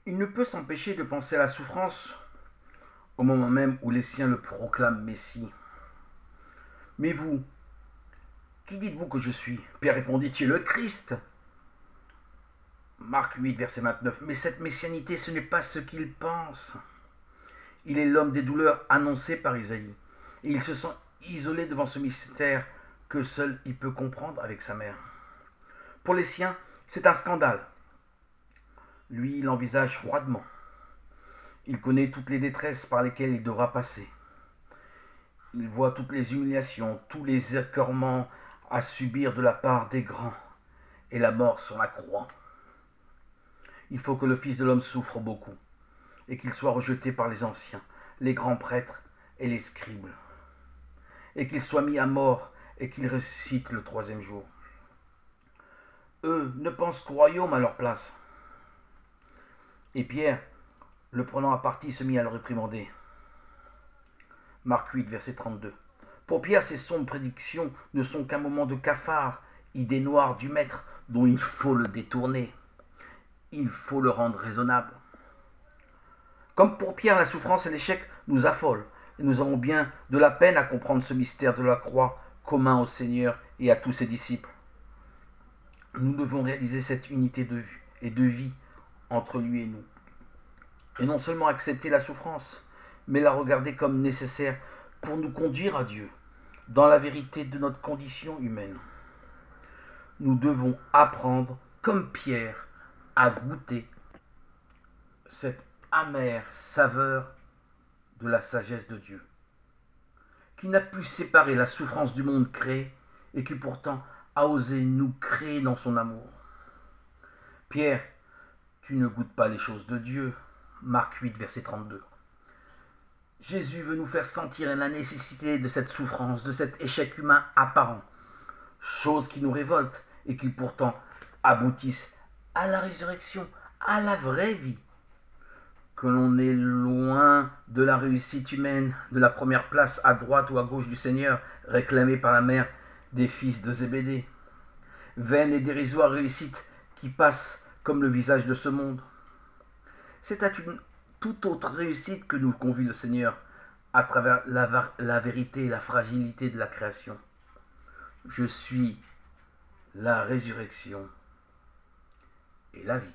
Il ne peut s'empêcher de penser à la souffrance au moment même où les siens le proclament Messie. Mais vous, qui dites-vous que je suis? Pierre répondit, tu es le Christ. Marc 8, verset 29. Mais cette messianité, ce n'est pas ce qu'il pense. Il est l'homme des douleurs annoncé par Isaïe. Et il se sent isolé devant ce mystère que seul il peut comprendre avec sa mère. Pour les siens, c'est un scandale. Lui, il envisage froidement. Il connaît toutes les détresses par lesquelles il devra passer. Il voit toutes les humiliations, tous les écœurements à subir de la part des grands et la mort sur la croix. Il faut que le Fils de l'homme souffre beaucoup et qu'il soit rejeté par les anciens, les grands prêtres et les scribes, et qu'il soit mis à mort et qu'il ressuscite le troisième jour. Eux ne pensent qu'au royaume à leur place. Et Pierre, le prenant à partie, se mit à le réprimander. Marc 8, verset 32. Pour Pierre, ces sombres prédictions ne sont qu'un moment de cafard, idée noire du maître dont il faut le détourner. Il faut le rendre raisonnable. Comme pour Pierre, la souffrance et l'échec nous affolent, et nous avons bien de la peine à comprendre ce mystère de la croix commun au Seigneur et à tous ses disciples. Nous devons réaliser cette unité de vue et de vie entre lui et nous. Et non seulement accepter la souffrance, mais la regarder comme nécessaire pour nous conduire à Dieu, dans la vérité de notre condition humaine. Nous devons apprendre, comme Pierre, à goûter cette amère saveur de la sagesse de Dieu, qui n'a pu séparer la souffrance du monde créé et qui pourtant a osé nous créer dans son amour. Pierre, tu ne goûtes pas les choses de Dieu. Marc 8, verset 32. Jésus veut nous faire sentir la nécessité de cette souffrance, de cet échec humain apparent, choses qui nous révoltent et qui pourtant aboutissent à la résurrection, à la vraie vie. Que l'on est loin de la réussite humaine, de la première place à droite ou à gauche du Seigneur, réclamée par la mère des fils de Zébédée. Vaine et dérisoire réussite qui passe comme le visage de ce monde. C'est à une toute autre réussite que nous convie le Seigneur à travers la vérité et la fragilité de la création. Je suis la résurrection et la vie.